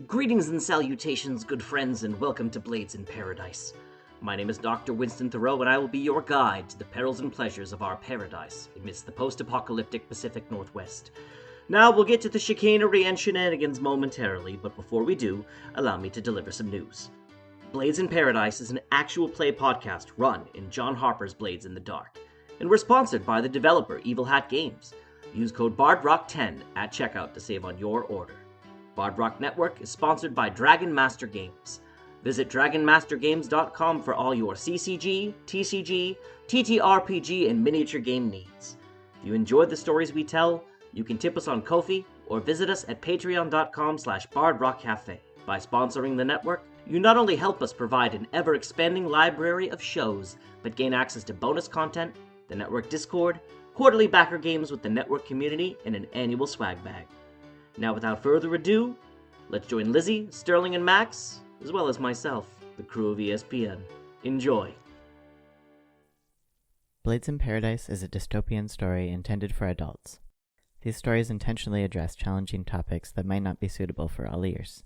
Greetings and salutations, good friends, and welcome to Blades in Paradise. My name is Dr. Winston Thoreau, and I will be your guide to the perils and pleasures of our paradise amidst the post-apocalyptic Pacific Northwest. Now, we'll get to the chicanery and shenanigans momentarily, but before we do, allow me to deliver some news. Blades in Paradise is an actual play podcast run in John Harper's Blades in the Dark, and we're sponsored by the developer Evil Hat Games. Use code BARDROCK10 at checkout to save on your order. Bard Rock Network is sponsored by Dragon Master Games. Visit dragonmastergames.com for all your CCG, TCG, TTRPG, and miniature game needs. If you enjoyed the stories we tell, you can tip us on Ko-fi or visit us at patreon.com/bardrockcafe. By sponsoring the network, you not only help us provide an ever-expanding library of shows, but gain access to bonus content, the network Discord, quarterly backer games with the network community, and an annual swag bag. Now, without further ado, let's join Lizzie, Sterling, and Max, as well as myself, the crew of ESPN. Enjoy. Blades in Paradise is a dystopian story intended for adults. These stories intentionally address challenging topics that might not be suitable for all ears.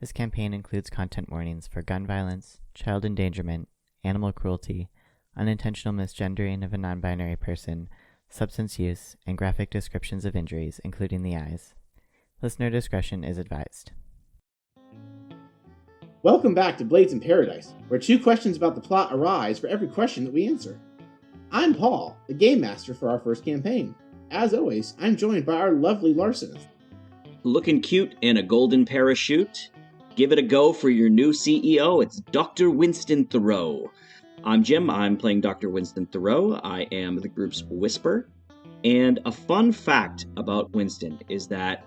This campaign includes content warnings for gun violence, child endangerment, animal cruelty, unintentional misgendering of a non-binary person, substance use, and graphic descriptions of injuries, including the eyes. Listener discretion is advised. Welcome back to Blades in Paradise, where two questions about the plot arise for every question that we answer. I'm Paul, the game master for our first campaign. As always, I'm joined by our lovely Larson. Looking cute in a golden parachute? Give it a go for your new CEO. It's Dr. Winston Thoreau. I'm Jim. I'm playing Dr. Winston Thoreau. I am the group's whisper. And a fun fact about Winston is that,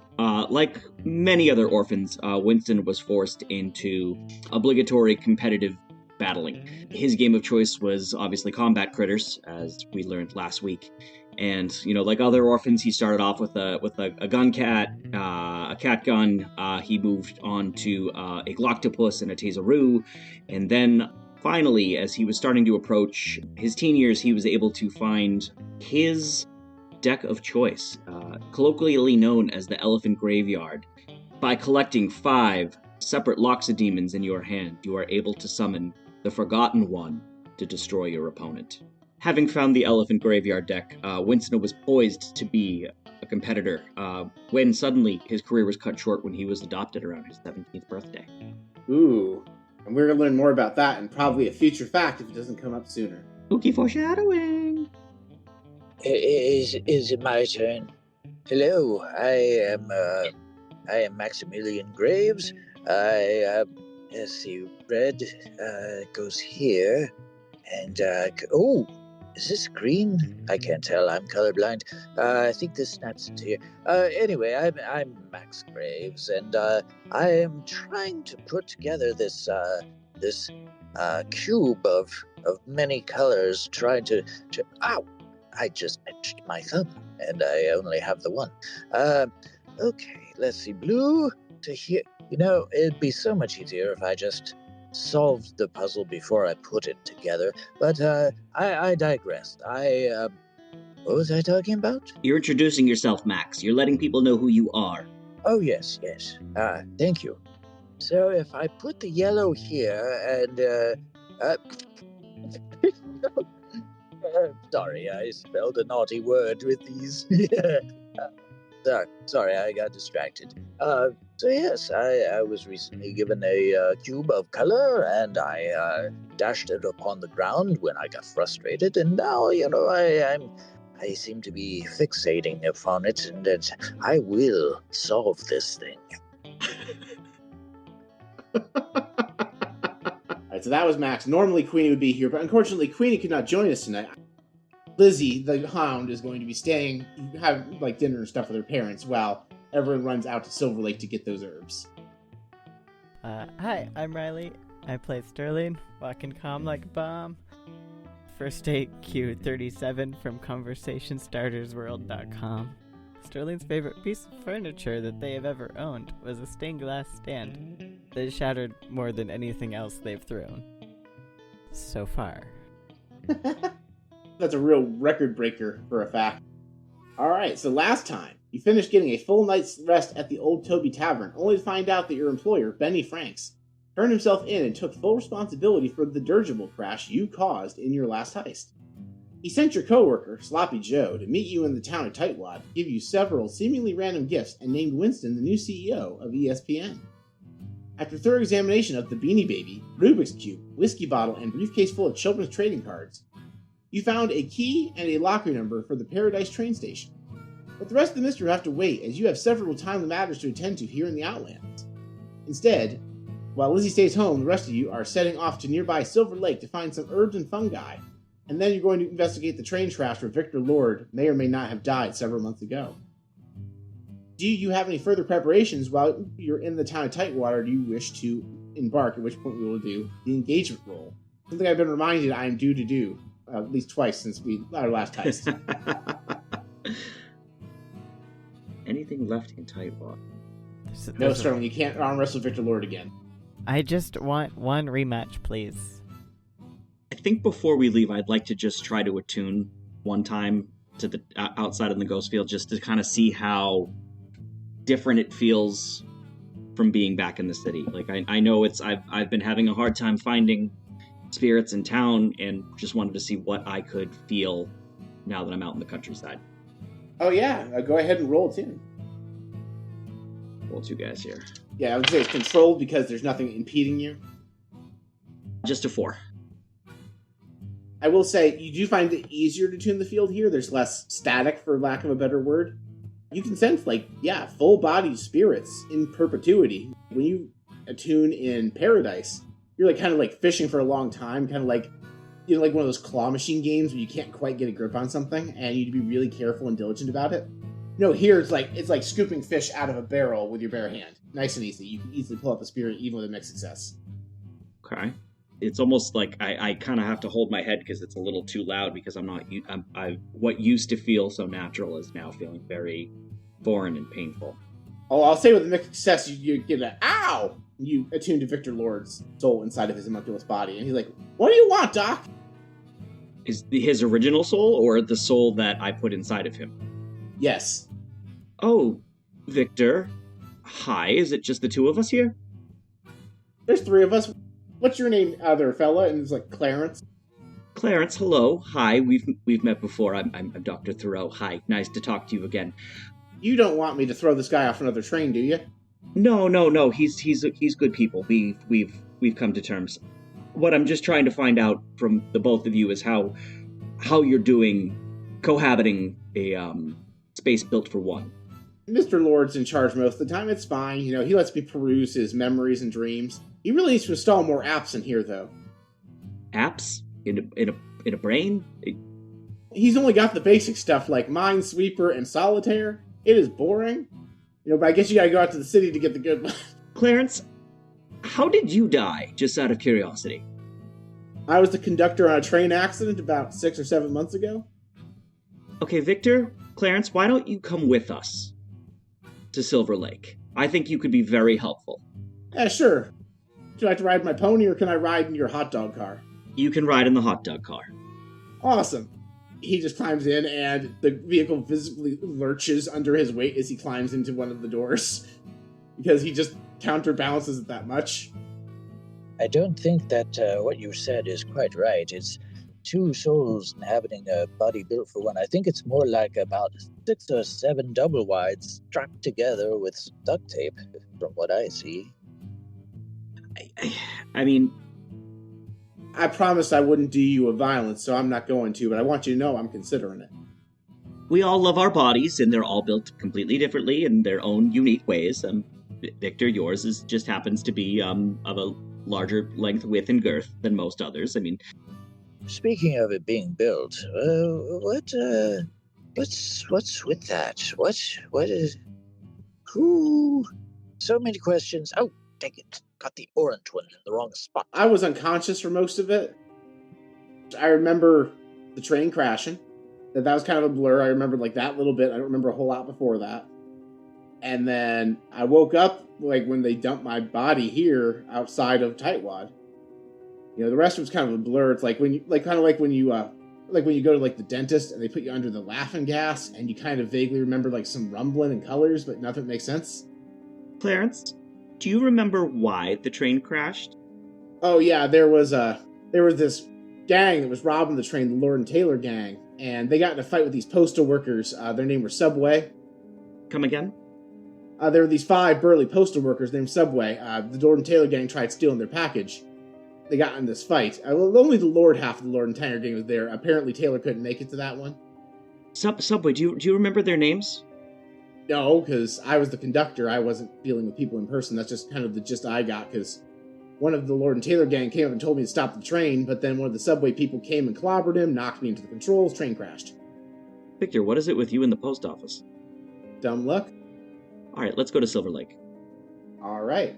like many other orphans, Winston was forced into obligatory competitive battling. His game of choice was obviously combat critters, as we learned last week. And, like other orphans, he started off with a gun cat, a cat gun. He moved on to a gloctopus and a taseroo. And then finally, as he was starting to approach his teen years, he was able to find his deck of choice, colloquially known as the Elephant Graveyard. By collecting 5 separate Loxodemons in your hand, you are able to summon the Forgotten One to destroy your opponent. Having found the Elephant Graveyard deck, Winston was poised to be a competitor, when suddenly his career was cut short when he was adopted around his 17th birthday. Ooh, and we're going to learn more about that and probably a future fact if it doesn't come up sooner. Spooky foreshadowing! Is it my turn? Hello, I am Maximilian Graves. Let's see, red goes here, and is this green? I can't tell. I'm colorblind. I think this snaps into here. Anyway, I'm Max Graves, and I am trying to put together this cube of many colors. Trying to ow! I just pinched my thumb, and I only have the one. Okay, let's see. Blue to here. It'd be so much easier if I just solved the puzzle before I put it together. But I digressed. What was I talking about? You're introducing yourself, Max. You're letting people know who you are. Oh, yes. Thank you. So if I put the yellow here and... sorry, I spelled a naughty word with these. Sorry, I got distracted. So yes, I was recently given a cube of color, and I dashed it upon the ground when I got frustrated, and now, I seem to be fixating upon it, and that I will solve this thing. Alright, so that was Max. Normally Queenie would be here, but unfortunately Queenie could not join us tonight. Lizzie, the hound, is going to be staying, have dinner and stuff with her parents while everyone runs out to Silver Lake to get those herbs. Hi, I'm Riley. I play Sterling, walking calm like a bomb. First date Q37 from ConversationStartersWorld.com. Sterling's favorite piece of furniture that they have ever owned was a stained glass stand that shattered more than anything else they've thrown. So far. That's a real record breaker for a fact. Alright, so last time, You finish getting a full night's rest at the Old Toby Tavern, only to find out that your employer, Benny Franks, turned himself in and took full responsibility for the dirigible crash you caused in your last heist. He sent your coworker, Sloppy Joe, to meet you in the town of Tightwad, give you several seemingly random gifts, and named Winston the new CEO of ESPN. After thorough examination of the Beanie Baby, Rubik's Cube, whiskey bottle, and briefcase full of children's trading cards, you found a key and a locker number for the Paradise train station. But the rest of the mystery will have to wait, as you have several timely matters to attend to here in the Outlands. Instead, while Lizzie stays home, the rest of you are setting off to nearby Silver Lake to find some herbs and fungi, and then you're going to investigate the train crash where Victor Lord may or may not have died several months ago. Do you have any further preparations while you're in the town of Tightwad, or do you wish to embark, at which point we will do the engagement role? Something I've been reminded I am due to do at least twice since our last heist. Anything left in Tightwad? No, Sterling, you can't arm wrestle Victor Lord again. I just want one rematch, please. I think before we leave, I'd like to just try to attune one time to the outside in the ghost field, just to kind of see how different it feels from being back in the city. Like I know I've been having a hard time finding spirits in town, and just wanted to see what I could feel now that I'm out in the countryside. Oh yeah, go ahead and roll a tune. Roll two guys here. Yeah, I would say it's controlled because there's nothing impeding you. Just a 4. I will say, you do find it easier to tune the field here. There's less static, for lack of a better word. You can sense, full-bodied spirits in perpetuity. When you attune in Paradise, you're kind of fishing for a long time, kind of like one of those claw machine games where you can't quite get a grip on something, and you need to be really careful and diligent about it. No, here it's like scooping fish out of a barrel with your bare hand. Nice and easy. You can easily pull up a spirit even with a mixed success. Okay. It's almost like I kind of have to hold my head because it's a little too loud, because what used to feel so natural is now feeling very foreign and painful. Oh, I'll say with a mixed success, you get an ow! You attune to Victor Lord's soul inside of his homunculus body, and he's like, "What do you want, Doc?" Is his original soul, or the soul that I put inside of him? Yes. Oh, Victor. Hi, is it just the two of us here? There's 3 of us. What's your name, other fella? And it's Clarence. Clarence, hello. Hi, we've met before. I'm Dr. Thoreau. Hi, nice to talk to you again. You don't want me to throw this guy off another train, do you? No. He's good people. We've come to terms. What I'm just trying to find out from the both of you is how you're doing cohabiting a space built for one. Mr. Lord's in charge most of the time. It's fine. He lets me peruse his memories and dreams. He really needs to install more apps in here, though. Apps? In a brain? He's only got the basic stuff like Minesweeper and Solitaire. It is boring. But I guess you gotta go out to the city to get the good one. Clarence, how did you die, just out of curiosity? I was the conductor on a train accident about 6 or 7 months ago. Okay, Victor, Clarence, why don't you come with us to Silver Lake? I think you could be very helpful. Yeah, sure. Do I have to ride my pony, or can I ride in your hot dog car? You can ride in the hot dog car. Awesome. He just climbs in, and the vehicle visibly lurches under his weight as he climbs into one of the doors, because he just counterbalances it that much. I don't think that what you said is quite right. It's 2 souls inhabiting a body built for one. I think it's more like about 6 or 7 double wides strapped together with duct tape, from what I see. I mean, I promised I wouldn't do you a violence, so I'm not going to, but I want you to know I'm considering it. we all love our bodies, and they're all built completely differently in their own unique ways. Victor, yours just happens to be of a larger length, width, and girth than most others. I mean, speaking of it being built, what's with that? What is? Who? So many questions. Oh, dang it! Got the orange one in the wrong spot. I was unconscious for most of it. I remember the train crashing. That was kind of a blur. I remember that little bit. I don't remember a whole lot before that. And then I woke up when they dumped my body here outside of Tightwad. The rest was kind of a blur. It's when you like when you go to like the dentist and they put you under the laughing gas and you kind of vaguely remember like some rumbling and colors, but nothing makes sense. Clarence, do you remember why the train crashed? Oh yeah, there was this gang that was robbing the train, the Lord and Taylor gang, and they got in a fight with these postal workers. Their name was Subway. Come again? There were these 5 burly postal workers named Subway. The Lord and Taylor gang tried stealing their package. They got in this fight. Only the Lord half of the Lord and Taylor gang was there. Apparently Taylor couldn't make it to that one. Subway, do you remember their names? No, because I was the conductor. I wasn't dealing with people in person. That's just kind of the gist I got, because one of the Lord and Taylor gang came up and told me to stop the train, but then one of the Subway people came and clobbered him, knocked me into the controls, train crashed. Victor, what is it with you in the post office? Dumb luck. All right, let's go to Silver Lake. All right.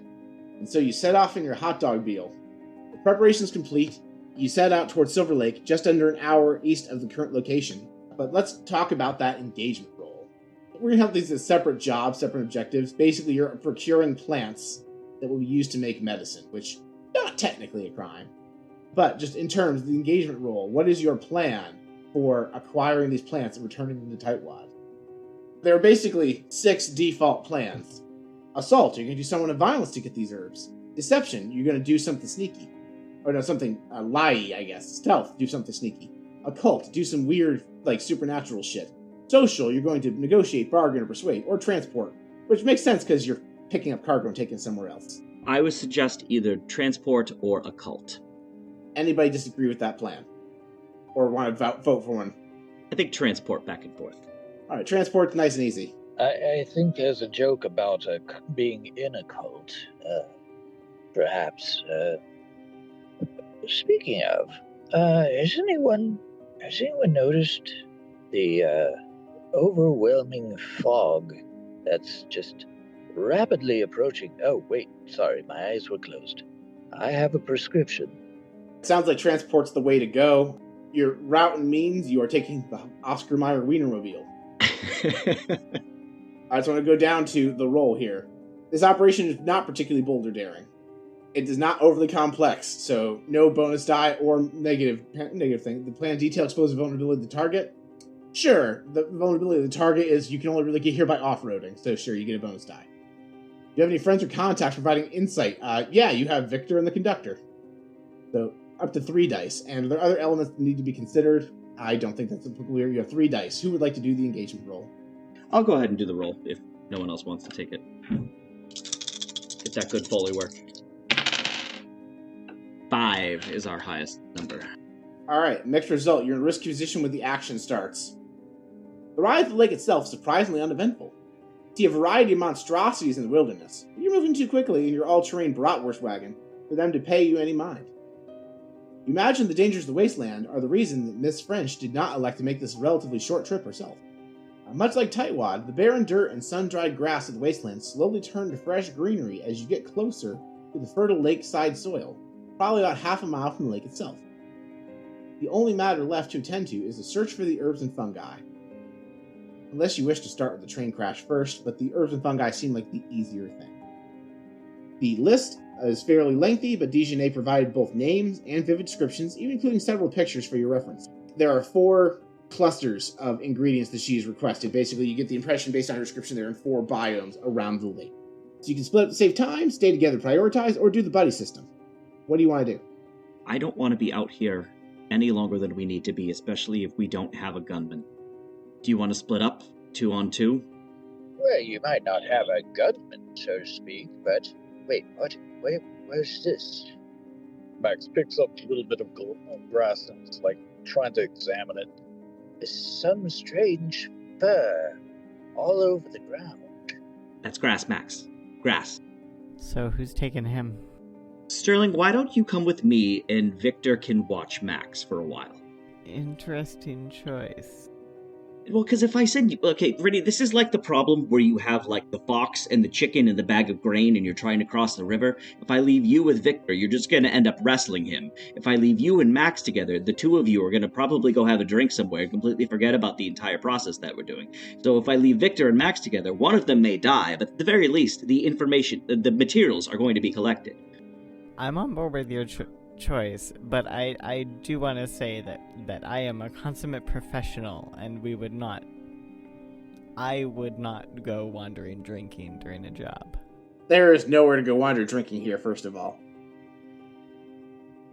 And so you set off in your hot dog deal. The preparation's complete. You set out towards Silver Lake, just under an hour east of the current location. But let's talk about that engagement role. We're going to have these as separate jobs, separate objectives. Basically, you're procuring plants that will be used to make medicine, which not technically a crime. But just in terms of the engagement role, what is your plan for acquiring these plants and returning them to Tightwad? There are basically 6 default plans. Assault, you're going to do someone of violence to get these herbs. Deception, you're going to do something sneaky. Or no, something lie-y, I guess. Stealth, do something sneaky. Occult, do some weird, like, supernatural shit. Social, you're going to negotiate, bargain, or persuade. Or transport, which makes sense because you're picking up cargo and taking it somewhere else. I would suggest either transport or occult. Anybody disagree with that plan? Or want to vote for one? I think transport back and forth. All right, transport's nice and easy. I think there's a joke about being in a cult, perhaps. Speaking of, has anyone noticed the overwhelming fog that's just rapidly approaching? Oh, wait, sorry, my eyes were closed. I have a prescription. Sounds like transport's the way to go. Your route and means, you are taking the Oscar Mayer Wienermobile. I just want to go down to the roll here. This operation is not particularly bold or daring. It is not overly complex, so no bonus die or negative thing. The plan detail exposes vulnerability to the target. Sure, the vulnerability of the target is you can only really get here by off-roading, so sure, you get a bonus die. Do you have any friends or contacts providing insight? Yeah, you have Victor and the conductor. So, up to 3 dice. And are there other elements that need to be considered? I don't think that's applicable here. You have 3 dice. Who would like to do the engagement roll? I'll go ahead and do the roll if no one else wants to take it. Get that good Foley work. 5 is our highest number. Alright, mixed result. You're in a risky position when the action starts. The ride to the lake itself is surprisingly uneventful. You see a variety of monstrosities in the wilderness. You're moving too quickly in your all-terrain bratwurst wagon for them to pay you any mind. You imagine the dangers of the wasteland are the reason that Miss French did not elect to make this relatively short trip herself. Much like Tightwad, the barren dirt and sun-dried grass of the wasteland slowly turn to fresh greenery as you get closer to the fertile lakeside soil, probably about half a mile from the lake itself. The only matter left to attend to is the search for the herbs and fungi. Unless you wish to start with the train crash first, but the herbs and fungi seem like the easier thing. The list is fairly lengthy, but Dijonay provided both names and vivid descriptions, even including several pictures for your reference. There are 4 clusters of ingredients that she's requested. Basically, you get the impression based on her description there in 4 biomes around the lake. So you can split up to save time, stay together, prioritize, or do the buddy system. What do you want to do? I don't want to be out here any longer than we need to be, especially if we don't have a gunman. Do you want to split up, 2 on 2? Well, you might not have a gunman, so to speak, but... Wait, what? Where's this? Max picks up a little bit of grass and is like trying to examine it. There's some strange fur all over the ground. That's grass, Max. Grass. So who's taking him? Sterling, why don't you come with me and Victor can watch Max for a while? Interesting choice. Well, because if I said, okay, ready, this is like the problem where you have like the fox and the chicken and the bag of grain and you're trying to cross the river. If I leave you with Victor, you're just going to end up wrestling him. If I leave you and Max together, the 2 of you are going to probably go have a drink somewhere and completely forget about the entire process that we're doing. So if I leave Victor and Max together, one of them may die, but at the very least, the information, the materials are going to be collected. I'm on board with your choice, but I do want to say that I am a consummate professional, and I would not go wandering drinking during a job. There is nowhere to go wander drinking here, first of all.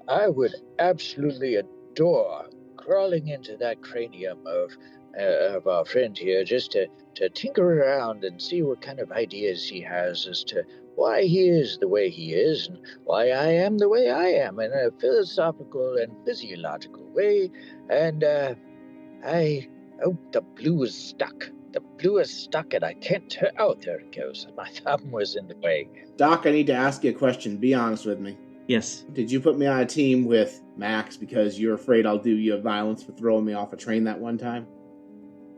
I would absolutely adore crawling into that cranium of our friend here just to tinker around and see what kind of ideas he has as to why he is the way he is and why I am the way I am in a philosophical and physiological way. And the blue is stuck. The blue is stuck and I can't turn. Oh, there it goes. My thumb was in the way. Doc, I need to ask you a question. Be honest with me. Yes. Did you put me on a team with Max because you're afraid I'll do you violence for throwing me off a train that one time?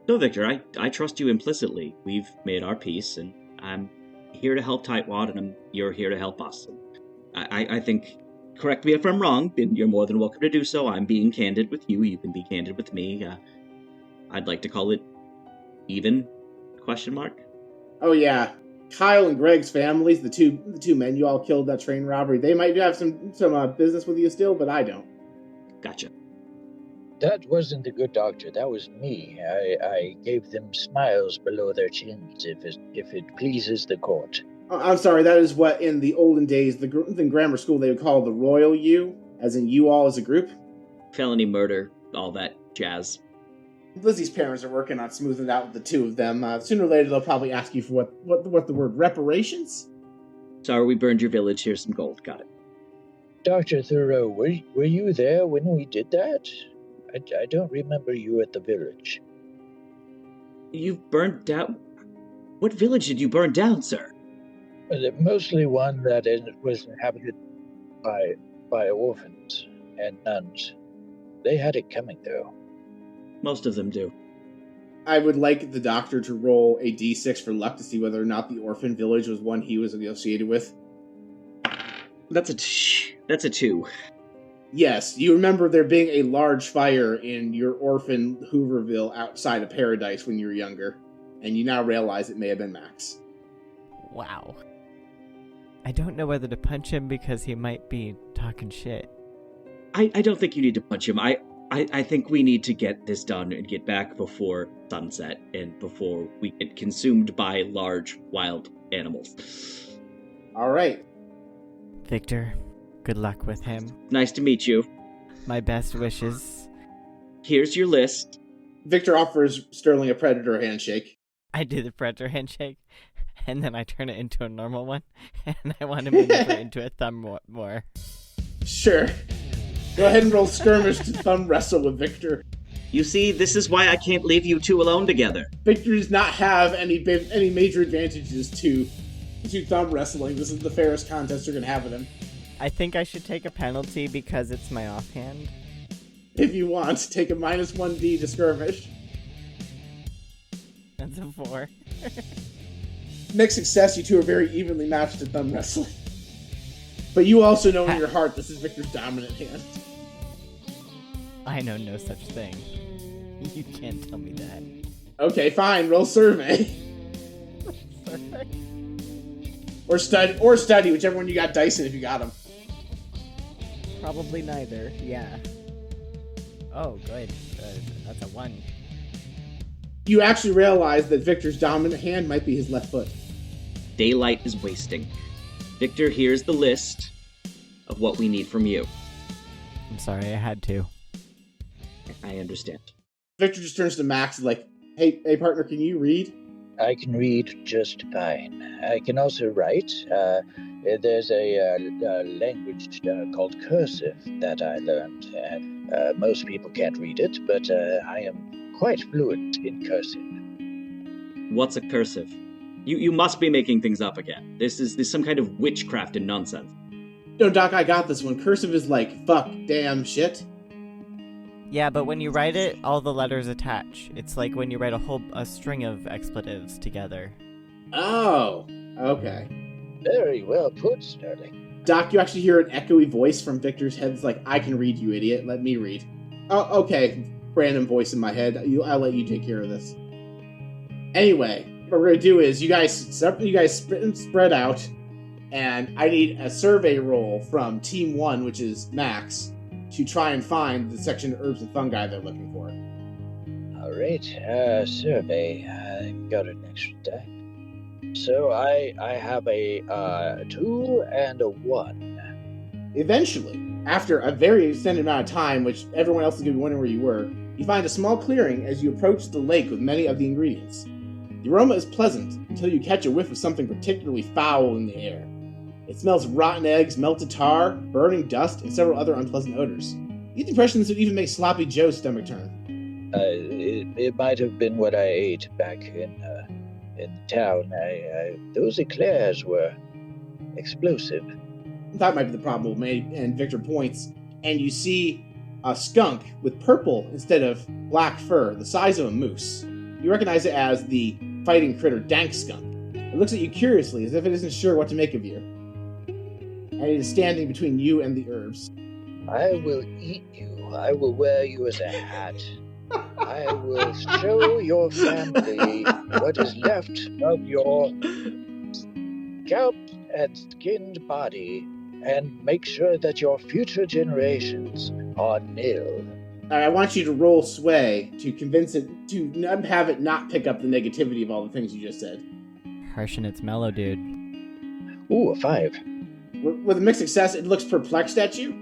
No, Victor, I trust you implicitly. We've made our peace, and I'm here to help Tightwad, and you're here to help us. I think, correct me if I'm wrong, and you're more than welcome to do so. I'm being candid with you. You can be candid with me. I'd like to call it even, ? Oh, yeah. Kyle and Greg's families, the two men you all killed that train robbery, they might have some business with you still, but I don't. Gotcha. That wasn't the good doctor. That was me. I gave them smiles below their chins, if it pleases the court. I'm sorry, that is what in the olden days, in grammar school, they would call the royal you, as in you all as a group. Felony murder, all that jazz. Lizzie's parents are working on smoothing it out with the two of them. Sooner or later, they'll probably ask you for what the word reparations? Sorry, we burned your village. Here's some gold. Got it. Dr. Thoreau, were you there when we did that? I don't remember you at the village. You burned down... What village did you burn down, sir? Mostly one that was inhabited by orphans and nuns. They had it coming, though. Most of them do. I would like the doctor to roll a d6 for luck to see whether or not the orphan village was one he was associated with. That's a 2. Yes, you remember there being a large fire in your orphan Hooverville outside of Paradise when you were younger, and you now realize it may have been Max. Wow. I don't know whether to punch him because he might be talking shit. I don't think you need to punch him. I think we need to get this done and get back before sunset and before we get consumed by large wild animals. All right. Victor, good luck with him. Nice to meet you. My best wishes. Here's your list. Victor offers Sterling a predator handshake. I do the predator handshake, and then I turn it into a normal one, and I want to maneuver into a thumb more. Sure. Go ahead and roll skirmish to thumb wrestle with Victor. You see, this is why I can't leave you two alone together. Victor does not have any major advantages to thumb wrestling. This is the fairest contest you're going to have with him. I think I should take a penalty because it's my offhand. If you want, take a -1d to skirmish. That's a 4. Next success, you two are very evenly matched at thumb wrestling. But you also know in your heart this is Victor's dominant hand. I know no such thing. You can't tell me that. Okay, fine. Roll survey. or study, whichever one you got dice in if you got them. Probably neither, yeah. Oh, good. That's a 1. You actually realize that Victor's dominant hand might be his left foot. Daylight is wasting. Victor, here's the list of what we need from you. I'm sorry, I had to. I understand. Victor just turns to Max like, hey partner, can you read? I can read just fine. I can also write. There's a language called cursive that I learned. Most people can't read it, but I am quite fluent in cursive. What's a cursive? You must be making things up again. This is some kind of witchcraft and nonsense. No, Doc, I got this one. Cursive is like, fuck, damn, shit. Yeah, but when you write it, all the letters attach. It's like when you write a string of expletives together. Oh, okay. Very well put, Sterling. Doc, you actually hear an echoey voice from Victor's head. It's like, I can read, you idiot. Let me read. Oh, okay. Random voice in my head. I'll let you take care of this. Anyway, what we're going to do is you guys spread out, and I need a survey roll from Team 1, which is Max, to try and find the section of herbs and fungi they're looking for. All right, survey. I've got an extra die. So I have a 2 and a 1. Eventually, after a very extended amount of time, which everyone else is going to be wondering where you were, you find a small clearing as you approach the lake with many of the ingredients. The aroma is pleasant until you catch a whiff of something particularly foul in the air. It smells of rotten eggs, melted tar, burning dust, and several other unpleasant odors. You get the impression this would even make Sloppy Joe's stomach turn. It might have been what I ate back in town. Those eclairs were explosive. That might be the problem, and Victor points, and you see a skunk with purple instead of black fur, the size of a moose. You recognize it as the fighting critter Dank Skunk. It looks at you curiously, as if it isn't sure what to make of you. And it is standing between you and the herbs. I will eat you. I will wear you as a hat. I will show your family what is left of your scalped and skinned body, and make sure that your future generations are nil. I want you to roll sway to convince it to have it not pick up the negativity of all the things you just said. Harsh and it's mellow, dude. Ooh, a 5. With a mixed success, it looks perplexed at you.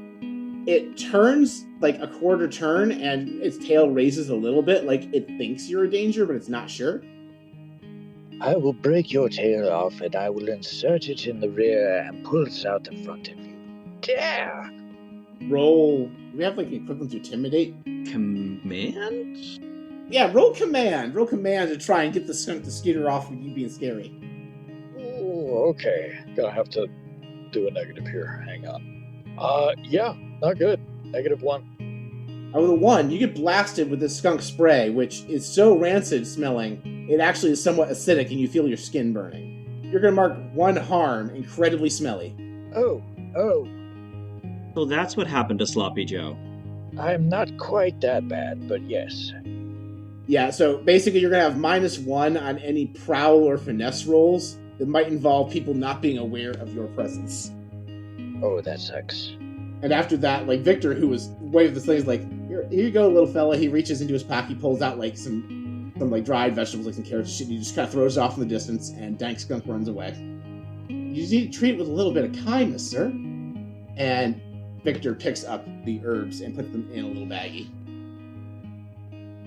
It turns like a quarter turn, and its tail raises a little bit, like it thinks you're a danger, but it's not sure. I will break your tail off, and I will insert it in the rear and pull it out the front of you. Yeah! Roll. Do we have like an equivalent to intimidate? Command? Yeah, roll command. Roll command to try and get the skunk to skitter off with you being scary. Ooh, okay. Gonna have to do a negative here. Hang on. Yeah, not good. -1. With a 1, you get blasted with this skunk spray, which is so rancid smelling, it actually is somewhat acidic and you feel your skin burning. You're going to mark 1 harm, incredibly smelly. Oh. So that's what happened to Sloppy Joe. I'm not quite that bad, but yes. Yeah, so basically you're going to have -1 on any prowl or finesse rolls that might involve people not being aware of your presence. Oh, that sucks. And after that, like Victor, who was waving this thing, is like, here you go, little fella. He reaches into his pack, he pulls out like some like dried vegetables, like some carrots and shit, and he just kind of throws it off in the distance, and Dank Skunk runs away. You just need to treat it with a little bit of kindness, sir. And Victor picks up the herbs and puts them in a little baggie.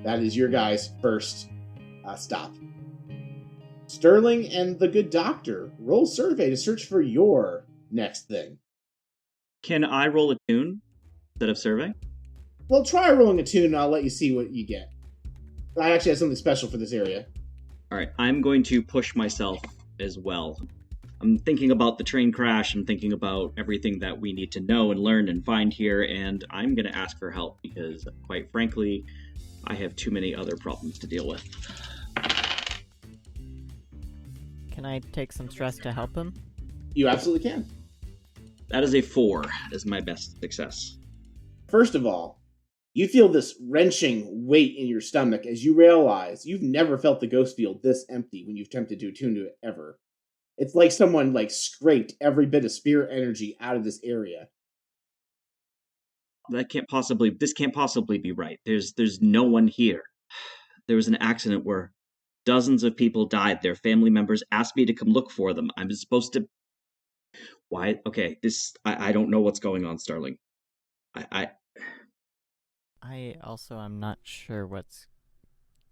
That is your guys' first stop. Sterling and the good doctor, roll survey to search for your next thing. Can I roll a tune instead of survey? Well, try rolling a tune and I'll let you see what you get. I actually have something special for this area. All right, I'm going to push myself as well. I'm thinking about the train crash and thinking about everything that we need to know and learn and find here, and I'm going to ask for help because, quite frankly, I have too many other problems to deal with. Can I take some stress to help him? You absolutely can. That is a 4 as my best success. First of all, you feel this wrenching weight in your stomach as you realize you've never felt the ghost field this empty when you've attempted to attune to it ever. It's like someone scraped every bit of spirit energy out of this area. This can't possibly be right. There's no one here. There was an accident where dozens of people died. Their family members asked me to come look for them. I'm supposed to... Why? Okay, I don't know what's going on, Starling. I also am not sure what's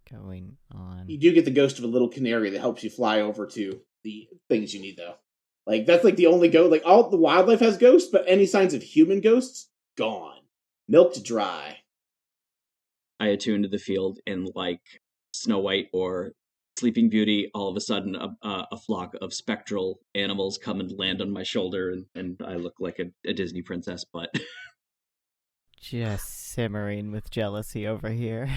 going on. You do get the ghost of a little canary that helps you fly over to the things you need, though. That's the only ghost. All the wildlife has ghosts, but any signs of human ghosts, gone. Milked dry. I attune to the field, and like Snow White or Sleeping Beauty, all of a sudden a flock of spectral animals come and land on my shoulder, and I look like a Disney princess, but... Just simmering with jealousy over here.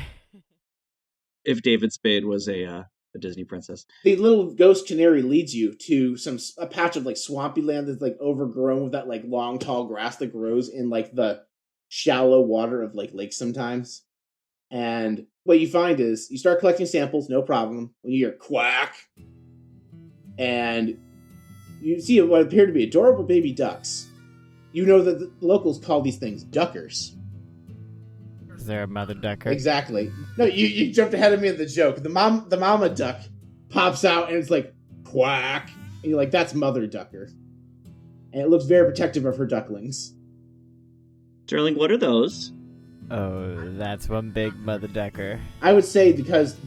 If David Spade was a Disney princess. The little ghost canary leads you to a patch of swampy land that's overgrown with that long tall grass that grows in the shallow water of lakes sometimes. And what you find is you start collecting samples, no problem. When you hear quack, and You see what appear to be adorable baby ducks. You know that the locals call these things duckers. Is there a mother ducker? Exactly. No, you jumped ahead of me in the joke. The mama duck pops out and it's like, quack. And you're like, that's mother ducker. And it looks very protective of her ducklings. Sterling, what are those? Oh, that's one big mother ducker. I would say because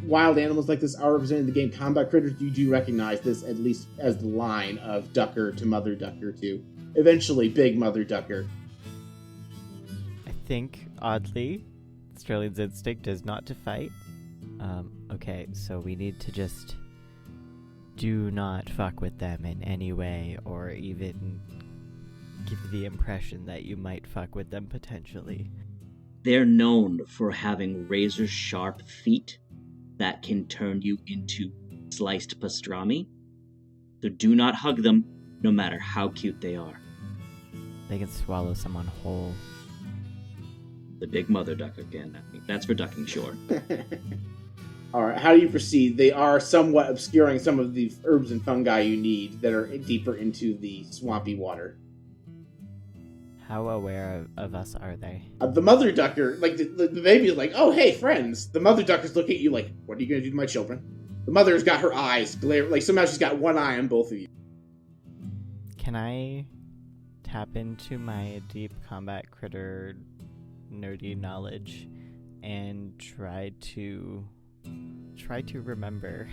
wild animals like this are represented in the game combat critters, you do recognize this at least as the line of ducker to mother ducker to eventually big mother ducker. I think, oddly, Sterling's instinct is not to fight. Okay, so we need to just do not fuck with them in any way, or even give the impression that you might fuck with them potentially. They're known for having razor-sharp feet that can turn you into sliced pastrami. So do not hug them, no matter how cute they are. They can swallow someone whole. The big mother ducker can. That's for ducking shore. Alright, how do you proceed? They are somewhat obscuring some of the herbs and fungi you need that are deeper into the swampy water. How aware of us are they? The mother ducker, like, the baby is like, oh, hey, friends. The mother duckers look at you like, what are you going to do to my children? The mother's got her eyes glare, like, somehow she's got one eye on both of you. Can I tap into my deep combat critter nerdy knowledge and try to remember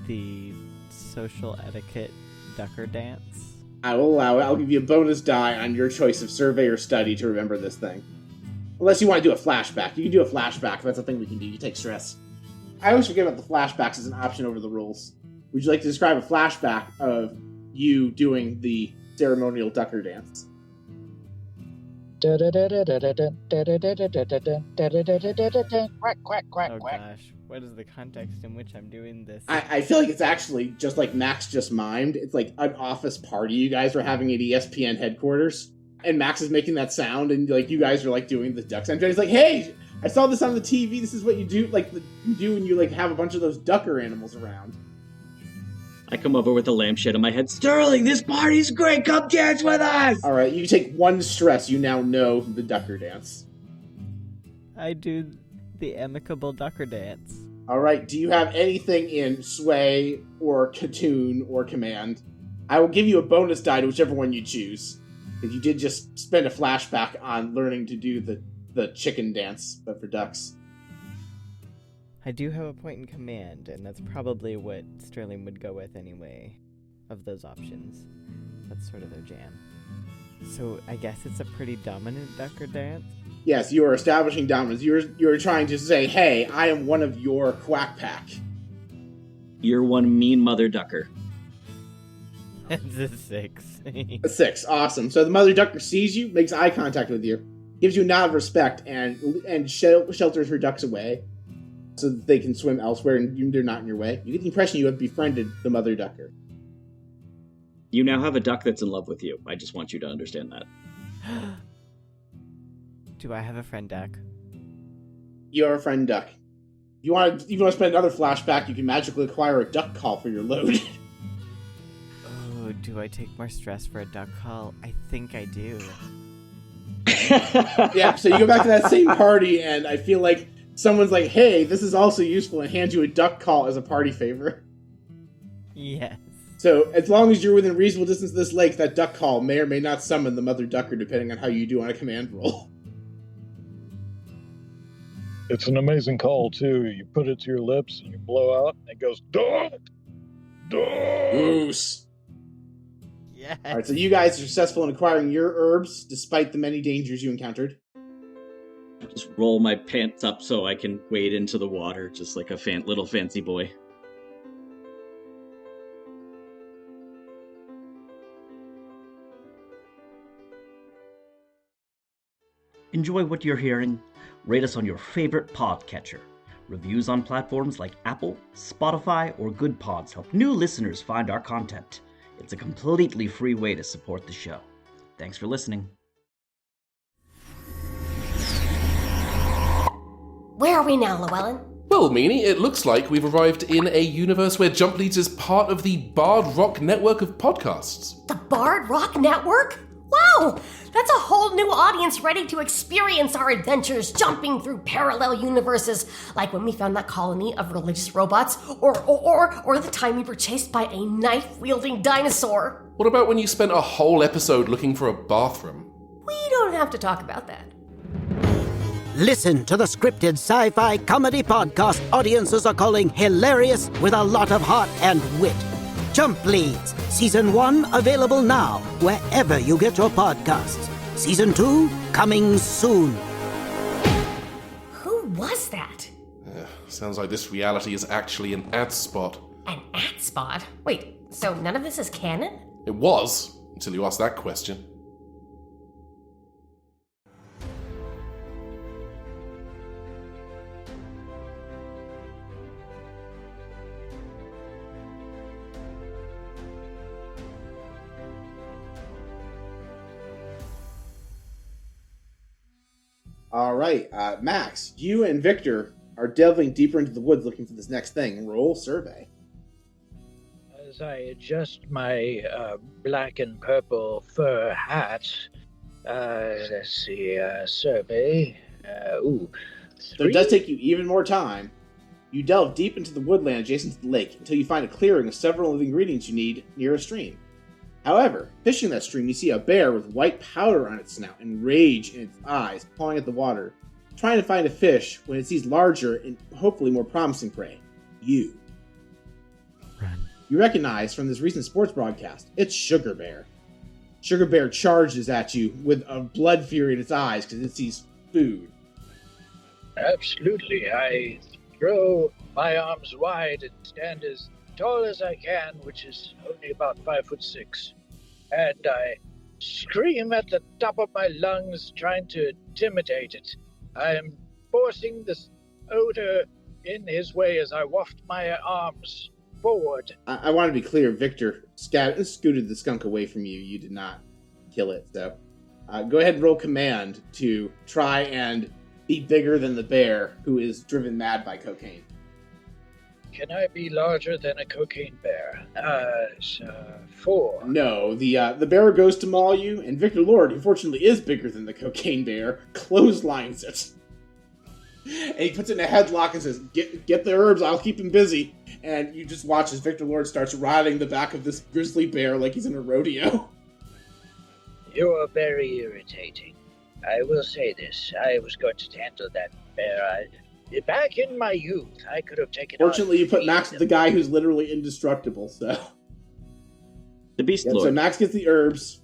the social etiquette ducker dance? I will allow it. I'll give you a bonus die on your choice of survey or study to remember this thing. Unless you want to do a flashback. You can do a flashback. That's a thing we can do. You take stress. I always forget about the flashbacks as an option over the rules. Would you like to describe a flashback of you doing the ceremonial ducker dance? Quack, quack, quack, Oh quack. gosh, what is the context in which I'm doing this? I feel like it's actually just like Max just mimed. It's like an office party you guys were having at ESPN headquarters. And Max is making that sound, and like you guys are like doing the duck sound. He's like, hey, I saw this on the TV. This is what you do, like you do when you like have a bunch of those ducker animals around. I come over with a lampshade on my head. Sterling, this party's great! Come dance with us! Alright, you take one stress, you now know the ducker dance. I do the amicable ducker dance. Alright, do you have anything in sway or katoon or command? I will give you a bonus die to whichever one you choose. Because you did just spend a flashback on learning to do the chicken dance, but for ducks. I do have a point in command, and that's probably what Sterling would go with anyway, of those options. That's sort of their jam. So I guess it's a pretty dominant ducker dance? Yes, you are establishing dominance. You're trying to say, hey, I am one of your quack pack. You're one mean mother ducker. It's a 6. A 6, awesome. So the mother ducker sees you, makes eye contact with you, gives you a nod of respect, and shelters her ducks away so that they can swim elsewhere and they're not in your way. You get the impression you have befriended the mother ducker. You now have a duck that's in love with you. I just want you to understand that. Do I have a friend duck? You're a friend duck. You want to spend another flashback, you can magically acquire a duck call for your load. Oh, do I take more stress for a duck call? I think I do. Yeah, so you go back to that same party, and I feel like someone's like, hey, this is also useful, and hands you a duck call as a party favor. Yes. So, as long as you're within reasonable distance of this lake, that duck call may or may not summon the mother ducker, depending on how you do on a command roll. It's an amazing call, too. You put it to your lips, and you blow out, and it goes, duck! Duck! Goose! Yes. Alright, so you guys are successful in acquiring your herbs, despite the many dangers you encountered. Just roll my pants up so I can wade into the water, just like a little fancy boy. Enjoy what you're hearing? Rate us on your favorite podcatcher. Reviews on platforms like Apple, Spotify, or Good Pods help new listeners find our content. It's a completely free way to support the show. Thanks for listening. Where are we now, Llewellyn? Well, Meanie, it looks like we've arrived in a universe where Jump Leads is part of the Bard Rock network of podcasts. The Bard Rock Network? Wow! That's a whole new audience ready to experience our adventures jumping through parallel universes, like when we found that colony of religious robots, or the time we were chased by a knife-wielding dinosaur. What about when you spent a whole episode looking for a bathroom? We don't have to talk about that. Listen to the scripted sci-fi comedy podcast audiences are calling hilarious with a lot of heart and wit. Jump Leads, Season 1 available now, wherever you get your podcasts. Season 2 coming soon. Who was that? Sounds like this reality is actually an ad spot. An ad spot? Wait, so none of this is canon? It was, until you asked that question. All right, Max, you and Victor are delving deeper into the woods looking for this next thing. Roll survey. As I adjust my black and purple fur hat, let's see, survey. So it does take you even more time. You delve deep into the woodland adjacent to the lake until you find a clearing of several of the ingredients you need near a stream. However, fishing that stream, you see a bear with white powder on its snout and rage in its eyes, pawing at the water, trying to find a fish when it sees larger and hopefully more promising prey. You. Run. You recognize from this recent sports broadcast, it's Sugar Bear. Sugar Bear charges at you with a blood fury in its eyes because it sees food. Absolutely. I throw my arms wide and stand as tall as I can, which is only about 5'6", and I scream at the top of my lungs, trying to intimidate it. I am forcing this odor in his way as I waft my arms forward. I want to be clear, Victor scooted the skunk away from you. You did not kill it, so go ahead and roll command to try and be bigger than the bear, who is driven mad by cocaine. Can I be larger than a cocaine bear? 4. No, the bear goes to maul you, and Victor Lord, who fortunately is bigger than the cocaine bear, clotheslines it. And he puts it in a headlock and says, get the herbs, I'll keep him busy. And you just watch as Victor Lord starts riding the back of this grizzly bear like he's in a rodeo. You are very irritating. I will say this. I was going to handle that bear. Back in my youth, I could have taken. Fortunately, you put Max with the guy who's literally indestructible, so. The Beast Yeah, Lord. so Max gets the herbs.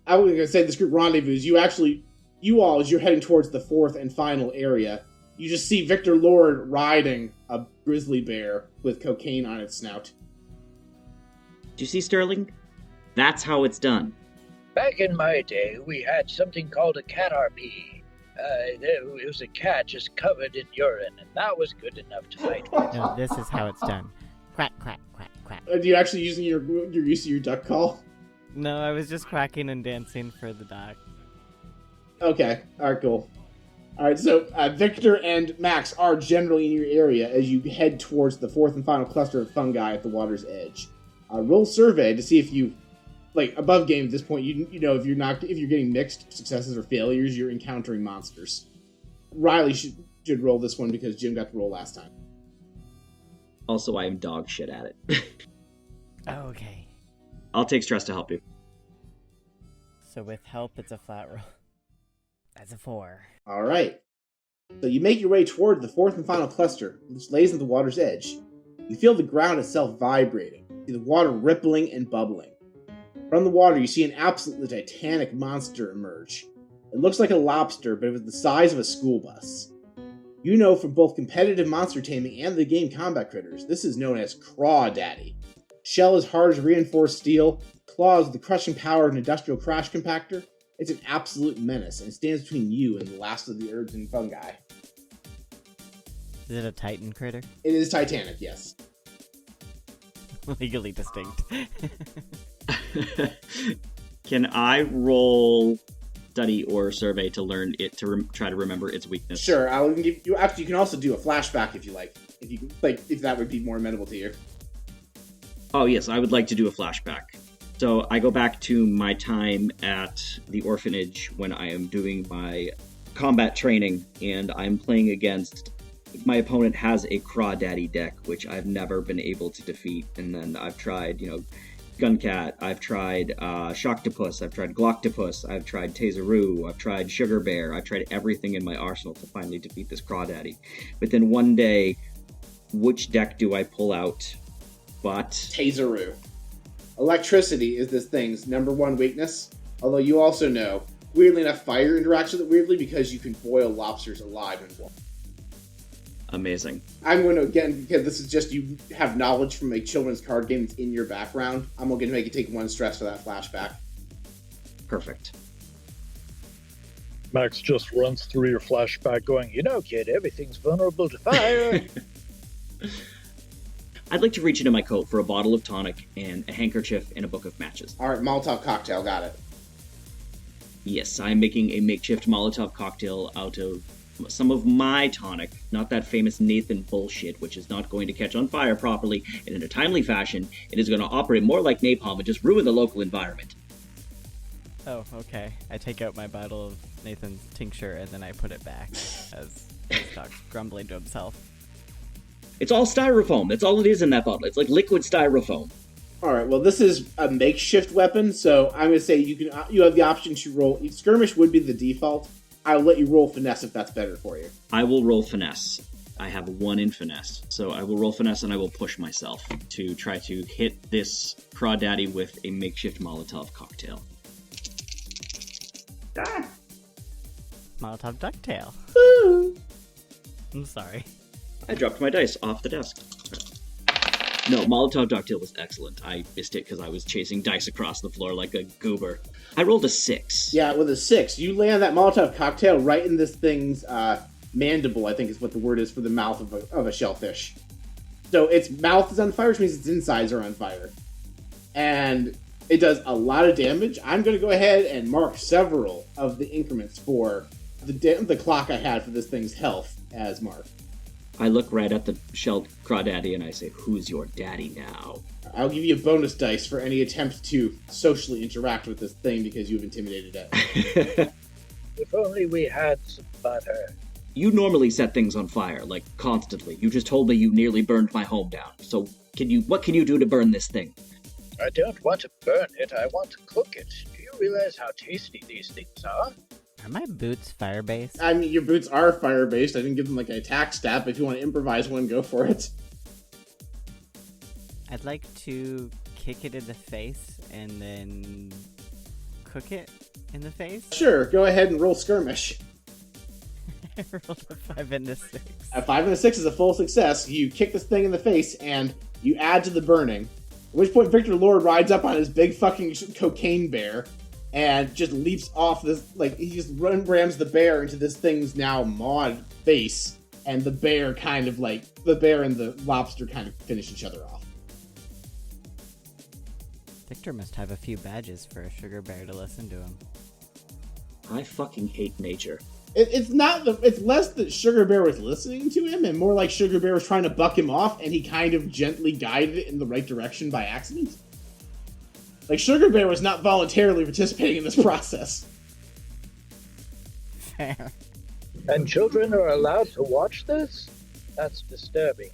I was going to say this group rendezvous. You all, as you're heading towards the fourth and final area, you just see Victor Lord riding a grizzly bear with cocaine on its snout. Do you see, Sterling? That's how it's done. Back in my day, we had something called a cat RP. It was a cat just covered in urine, and that was good enough to fight with. No, this is how it's done. Quack, quack, quack, quack. Are you actually using your use of your duck call? No, I was just quacking and dancing for the dog. Okay, alright, cool. Alright, so Victor and Max are generally in your area as you head towards the fourth and final cluster of fungi at the water's edge. Roll survey to see if you, like, above game at this point, you know if you're getting mixed successes or failures, you're encountering monsters. Riley should roll this one because Jim got to roll last time. Also, I am dog shit at it. Okay. I'll take stress to help you. So with help, it's a flat roll. That's a 4. Alright. So you make your way toward the fourth and final cluster, which lays at the water's edge. You feel the ground itself vibrating, you see the water rippling and bubbling. From the water, you see an absolutely titanic monster emerge. It looks like a lobster, but it was the size of a school bus. You know from both competitive monster taming and the game Combat Critters, this is known as Crawdaddy. Shell is hard as reinforced steel, claws with the crushing power of an industrial crash compactor. It's an absolute menace, and it stands between you and the last of the herbs and fungi. Is it a Titan critter? It is Titanic, yes. Legally distinct. Can I roll study or survey to learn it to try to remember its weakness. Sure, I'll give you. Actually, you can also do a flashback if you like. If that would be more amenable to you. Oh yes, I would like to do a flashback. So I go back to my time at the orphanage when I am doing my combat training, and I'm playing against... My opponent has a Crawdaddy deck, which I've never been able to defeat, and then I've tried, Guncat, I've tried Shocktopus, I've tried Glocktopus, I've tried Taseroo, I've tried Sugar Bear, I've tried everything in my arsenal to finally defeat this Crawdaddy. But then one day, which deck do I pull out? But... Taseroo. Electricity is this thing's number one weakness, although you also know, weirdly enough, fire interacts with it weirdly because you can boil lobsters alive in water. Amazing. I'm going to, again, because this is just you have knowledge from a children's card game that's in your background, I'm going to make you take 1 stress for that flashback. Perfect. Max just runs through your flashback going, kid, everything's vulnerable to fire. I'd like to reach into my coat for a bottle of tonic and a handkerchief and a book of matches. All right, Molotov cocktail, got it. Yes, I'm making a makeshift Molotov cocktail out of some of my tonic, not that famous Nathan bullshit, which is not going to catch on fire properly and in a timely fashion. It is going to operate more like napalm and just ruin the local environment. Oh, okay. I take out my bottle of Nathan's tincture and then I put it back as he starts grumbling to himself. It's all styrofoam. That's all it is in that bottle. It's like liquid styrofoam. All right, well, this is a makeshift weapon, so I'm going to say you have the option to roll... Skirmish would be the default. I'll let you roll finesse if that's better for you. I will roll finesse. I have 1 in finesse. So I will roll finesse and I will push myself to try to hit this Crawdaddy with a makeshift Molotov cocktail. Ah. Molotov ducktail. I'm sorry. I dropped my dice off the desk. No, Molotov ducktail was excellent. I missed it because I was chasing dice across the floor like a goober. I rolled a 6. Yeah, with a 6. You land that Molotov cocktail right in this thing's mandible, I think is what the word is for the mouth of a shellfish. So its mouth is on fire, which means its insides are on fire. And it does a lot of damage. I'm going to go ahead and mark several of the increments for the clock I had for this thing's health as marked. I look right at the shelled Crawdaddy and I say, "Who's your daddy now?" I'll give you a bonus dice for any attempt to socially interact with this thing because you've intimidated it. If only we had some butter. You normally set things on fire, like, constantly. You just told me you nearly burned my home down. So, what can you do to burn this thing? I don't want to burn it, I want to cook it. Do you realize how tasty these things are? Are my boots fire-based? I mean, your boots are fire-based. I didn't give them, like, an attack stat, but if you want to improvise one, go for it. I'd like to kick it in the face and then cook it in the face. Sure, go ahead and roll skirmish. I rolled a 5 and a 6. A 5 and a 6 is a full success. You kick this thing in the face, and you add to the burning. At which point, Victor Lord rides up on his big fucking cocaine bear, and just leaps off this, like, he just rams the bear into this thing's now mauled face, and the bear kind of, like, the bear and the lobster kind of finish each other off. Victor must have a few badges for a sugar bear to listen to him. I fucking hate nature. It's less that Sugar Bear was listening to him, and more like Sugar Bear was trying to buck him off, and he kind of gently guided it in the right direction by accident. Like, Sugar Bear was not voluntarily participating in this process. Fair. And children are allowed to watch this? That's disturbing.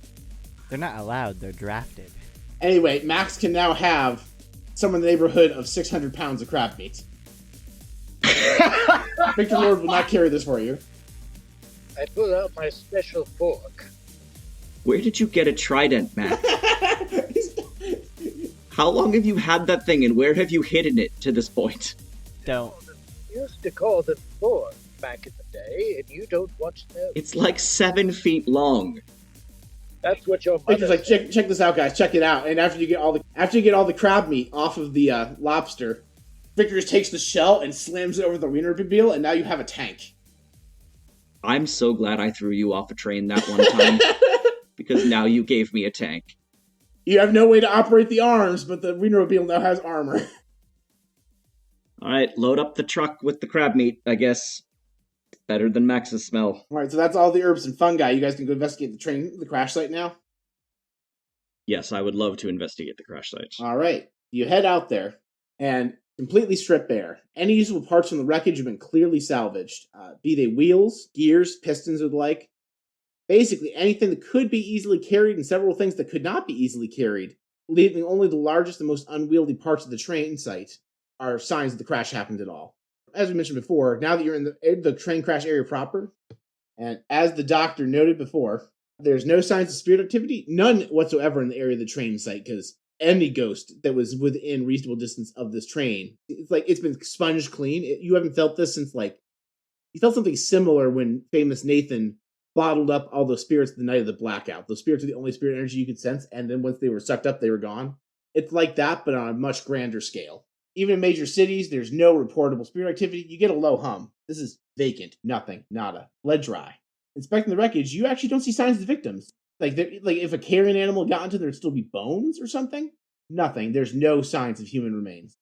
They're not allowed, they're drafted. Anyway, Max can now have somewhere in the neighborhood of 600 pounds of crab meat. Victor Lord will not carry this for you. I pull out my special fork. Where did you get a trident, Matt? How long have you had that thing, and where have you hidden it to this point? Don't. Used to call them fork back in the day, and you don't want to know. It's like 7 feet long. That's what your mother Victor's like, check this out, guys. Check it out. And after you get all the crab meat off of the lobster, Victor just takes the shell and slams it over the wienermobile, and now you have a tank. I'm so glad I threw you off a train that one time, because now you gave me a tank. You have no way to operate the arms, but the wienermobile now has armor. All right, load up the truck with the crab meat, I guess. Better than Max's smell. All right, so that's all the herbs and fungi. You guys can go investigate the crash site now? Yes, I would love to investigate the crash site. All right. You head out there and completely stripped bare. Any usable parts from the wreckage have been clearly salvaged, be they wheels, gears, pistons, or the like. Basically, anything that could be easily carried and several things that could not be easily carried, leaving only the largest and most unwieldy parts of the train site are signs that the crash happened at all. As we mentioned before, now that you're in the train crash area proper, and as the doctor noted before, there's no signs of spirit activity, none whatsoever in the area of the train site, because any ghost that was within reasonable distance of this train, it's like it's been sponged clean. You haven't felt this since, like, you felt something similar when famous Nathan bottled up all those spirits the night of the blackout. Those spirits are the only spirit energy you could sense, and then once they were sucked up, they were gone. It's like that, but on a much grander scale. Even in major cities, there's no reportable spirit activity. You get a low hum. This is vacant. Nothing. Nada. Bled dry. Inspecting the wreckage, you actually don't see signs of the victims. Like if a carrion animal got into there, there'd still be bones or something. Nothing. There's no signs of human remains.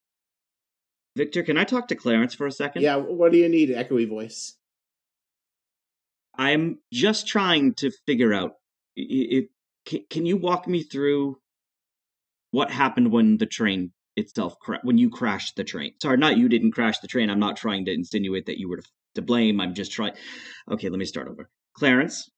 Victor, can I talk to Clarence for a second? Yeah, what do you need? Echoey voice. I'm just trying to figure out, can you walk me through what happened when the train itself, when you crashed the train? Sorry, not you didn't crash the train. I'm not trying to insinuate that you were to blame. I'm just trying. Okay, let me start over. Clarence,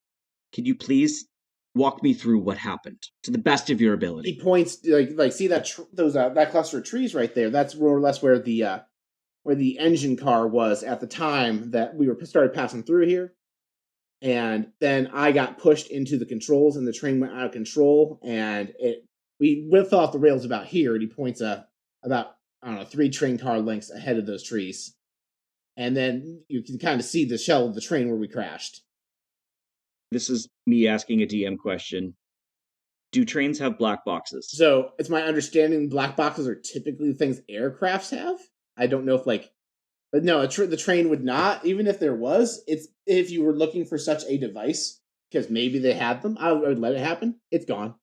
could you please walk me through what happened to the best of your ability? He points, like see that that cluster of trees right there. That's more or less where the engine car was at the time that we started passing through here. And then I got pushed into the controls, and the train went out of control, and we fell off the rails about here. And he points about 3 train car lengths ahead of those trees, and then you can kind of see the shell of the train where we crashed. This is me asking a DM question. Do trains have black boxes? So it's my understanding black boxes are typically things aircrafts have. I don't know if but no, the train would not. Even if there was, it's if you were looking for such a device, because maybe they had them, I would let it happen. It's gone.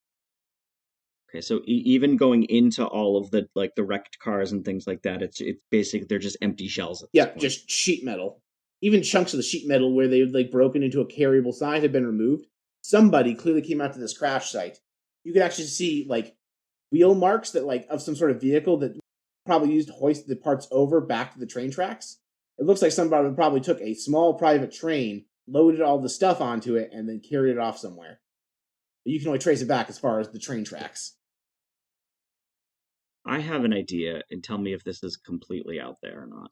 Okay, so even going into all of the the wrecked cars and things like that, it's basically they're just empty shells. Yeah, just sheet metal. Even chunks of the sheet metal where they broken into a carryable side have been removed. Somebody clearly came out to this crash site. You could actually see wheel marks that of some sort of vehicle that probably used to hoist the parts over back to the train tracks. It looks like somebody probably took a small private train, loaded all the stuff onto it, and then carried it off somewhere. But you can only trace it back as far as the train tracks. I have an idea, and tell me if this is completely out there or not.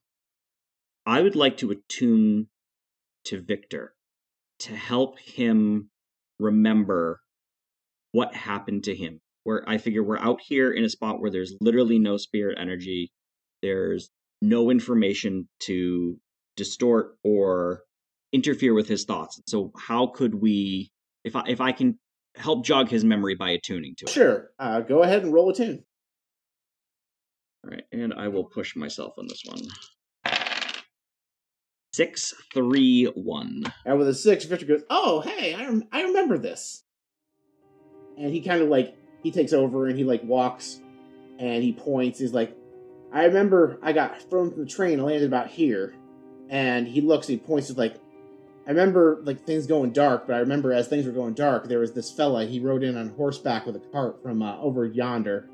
I would like to attune to Victor to help him remember what happened to him. Where I figure we're out here in a spot where there's literally no spirit energy. There's no information to distort or interfere with his thoughts. So how could we, if I can help jog his memory by attuning to it? Sure. Go ahead and roll a tune. All right, and I will push myself on this one. 6, 3, 1. And with a 6, Victor goes, "Oh, hey, I remember this." And he kind of he takes over and he walks and he points. He's like, "I remember I got thrown from the train. I landed about here." And he looks, and he points. He's like, "I remember things going dark, but I remember as things were going dark, there was this fella. He rode in on horseback with a cart from over yonder."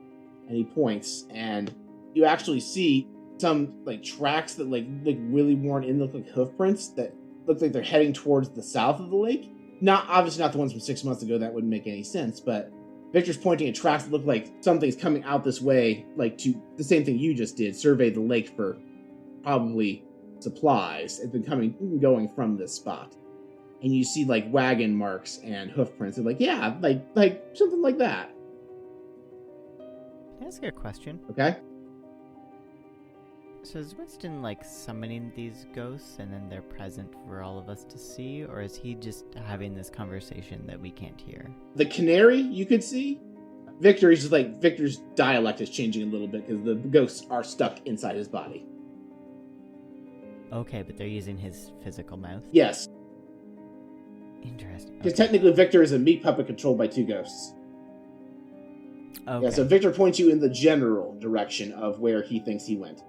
And he points, and you actually see some tracks that really worn in, look like hoof prints that look like they're heading towards the south of the lake. Obviously not the ones from 6 months ago. That wouldn't make any sense, but Victor's pointing at tracks that look like something's coming out this way, to the same thing you just did, survey the lake for probably supplies. It's been going from this spot. And you see wagon marks and hoof prints. They're yeah, something like that. Can I ask you a question? Okay. So is Winston summoning these ghosts and then they're present for all of us to see, or is he just having this conversation that we can't hear? The canary you could see. Victor is just Victor's dialect is changing a little bit because the ghosts are stuck inside his body. Okay, but they're using his physical mouth? Yes. Interesting. Because technically Victor is a meat puppet controlled by 2 ghosts. Okay. Yeah, so Victor points you in the general direction of where he thinks he went.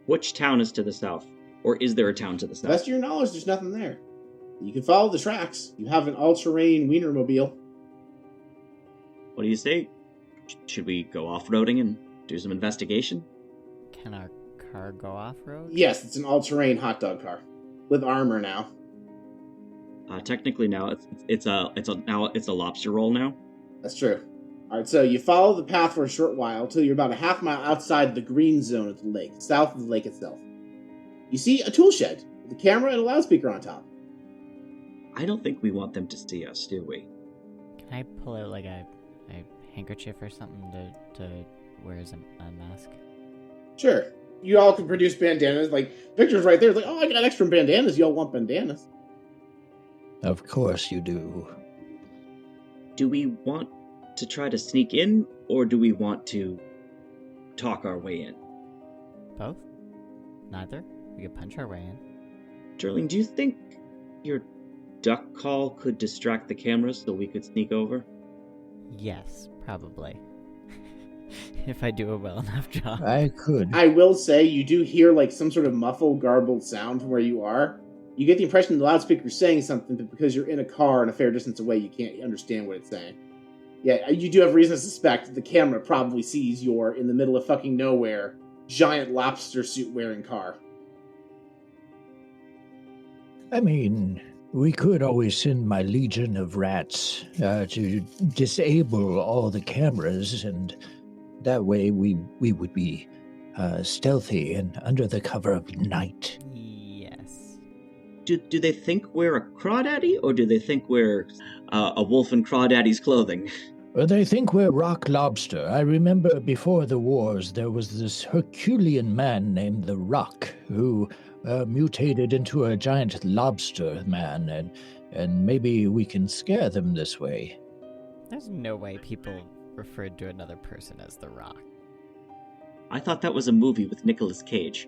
Which town is to the south? Or is there a town to the To the south? best of your knowledge, there's nothing there. You can follow the tracks. You have an all-terrain Wienermobile. What do you say? Should we go off-roading and do some investigation? Can our car go off-road? Yes, it's an all-terrain hot dog car with armor now. Technically now it's a lobster roll now. That's true. All right, so you follow the path for a short while till you're about a half mile outside the green zone of the lake, south of the lake itself. You see a tool shed with a camera and a loudspeaker on top. I don't think we want them to see us, do we? Can I pull out like a handkerchief or something to wear as a mask? Sure. You all can produce bandanas. Like, Victor's right there. It's like, oh, I got extra bandanas. You all want bandanas. Of course you do. Do we want to try to sneak in, or do we want to talk our way in? Both? Neither? We could punch our way in. Darling, do you think your duck call could distract the cameras so we could sneak over? Yes, probably. If I do a well enough job. I could. I will say, you do hear, like, some sort of muffled, garbled sound from where you are. You get the impression the loudspeaker's saying something, but because you're in a car and a fair distance away, you can't understand what it's saying. Yeah, you do have reason to suspect the camera probably sees you're in the middle of fucking nowhere, giant lobster suit wearing car. I mean, we could always send my legion of rats to disable all the cameras, and that way we would be stealthy and under the cover of night. Yes. Do they think we're a crawdaddy, or do they think we're a wolf in crawdaddy's clothing? They think we're rock lobster. I remember before the wars there was this Herculean man named the Rock who mutated into a giant lobster man, and maybe we can scare them this way. There's no way people referred to another person as the Rock. I thought that was a movie with Nicolas Cage.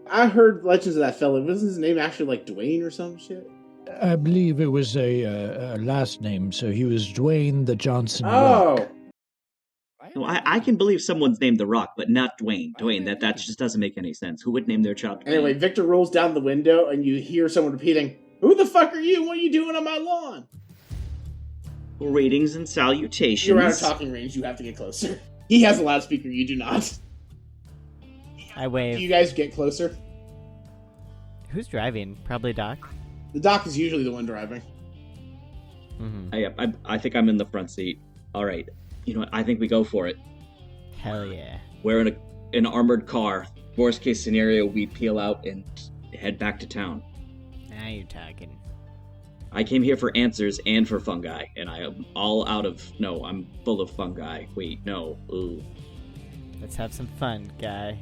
I heard legends of that fella. Wasn't his name actually like Dwayne or some shit? I believe it was a last name, so he was Dwayne the Johnson Oh! Rock. No, I can believe someone's named The Rock, but not Dwayne. Dwayne, that just doesn't make any sense. Who would name their child Dwayne? Anyway, Victor rolls down the window and you hear someone repeating, "Who the fuck are you? What are you doing on my lawn?" Greetings and salutations. You're out of talking range. You have to get closer. He has a loudspeaker. You do not. I wave. Do you guys get closer? Who's driving? Probably Doc. The doc is usually the one driving. Mm-hmm. I think I'm in the front seat. All right. You know what? I think we go for it. Hell yeah. We're in an armored car. Worst case scenario, we peel out and head back to town. Now you're talking. I came here for answers and for fungi, and I am all out of... No, I'm full of fungi. Wait, no. Ooh. Let's have some fun, guy.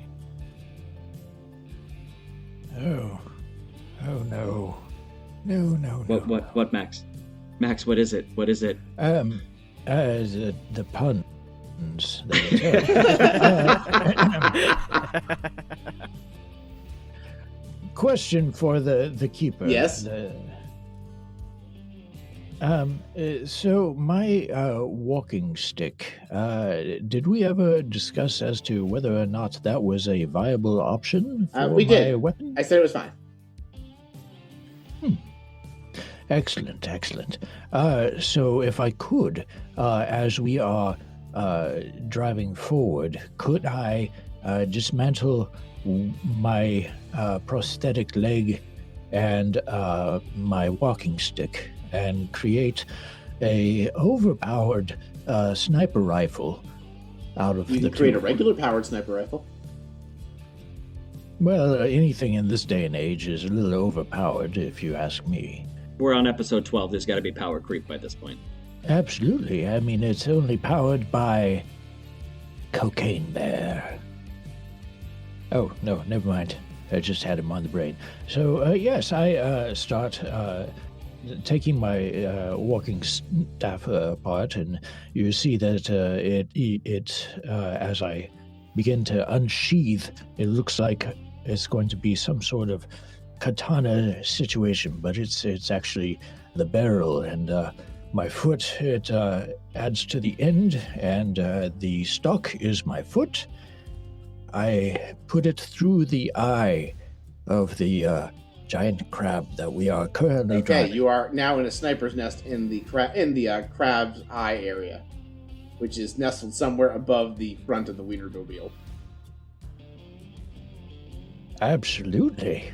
Oh no. No. What, Max? Max, what is it? What is it? The puns. Question for the keeper. Yes? So my walking stick, did we ever discuss as to whether or not that was a viable option for We my did. weapon? I said it was fine. Excellent. So if I could, as we are driving forward, could I dismantle my prosthetic leg and my walking stick and create a overpowered sniper rifle out of You the can create two? a regular powered sniper rifle. Well, anything in this day and age is a little overpowered, if you ask me. We're on episode 12. There's got to be power creep by this point. Absolutely. I mean, it's only powered by Cocaine Bear. Oh, no, never mind. I just had him on the brain. So, yes, I start taking my walking staff apart, and you see that it as I begin to unsheath, it looks like it's going to be some sort of katana situation, but it's actually the barrel, and my foot, it adds to the end, and the stock is my foot, I put it through the eye of the giant crab that we are currently Okay, driving. you are now in a sniper's nest in the crab's eye area, which is nestled somewhere above the front of the Wienermobile. Absolutely.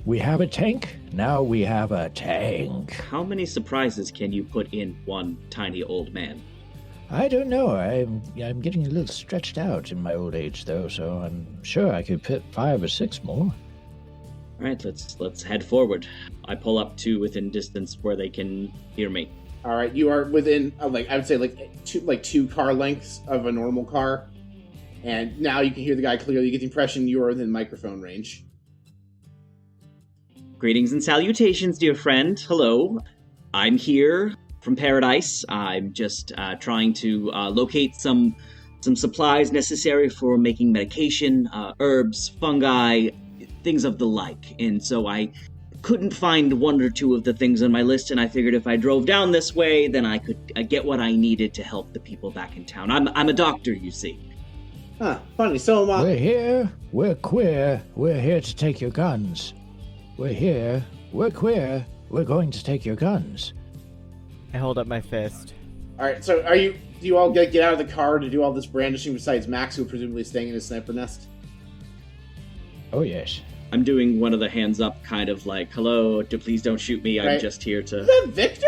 We have a tank, now we have a tank. How many surprises can you put in one tiny old man? I don't know. I'm getting a little stretched out in my old age, though, so I'm sure I could fit 5 or 6 more. All right, let's head forward. I pull up to within distance where they can hear me. All right, you are within I would say two car lengths of a normal car, and now you can hear the guy clearly. You get the impression you are within microphone range. Greetings and salutations, dear friend. Hello. I'm here from Paradise. I'm just trying to locate some supplies necessary for making medication, herbs, fungi, things of the like. And so I couldn't find one or two of the things on my list, and I figured if I drove down this way, then I could get what I needed to help the people back in town. I'm a doctor, you see. Huh, funny. So am I. We're here, we're queer, we're here to take your guns. We're here, we're queer, we're going to take your guns. I hold up my fist. All right, so do you all get out of the car to do all this brandishing besides Max, who presumably is staying in his sniper nest? Oh, yes. I'm doing one of the hands up, kind of like, hello, please don't shoot me, I'm Right. just here to... Is that Victor?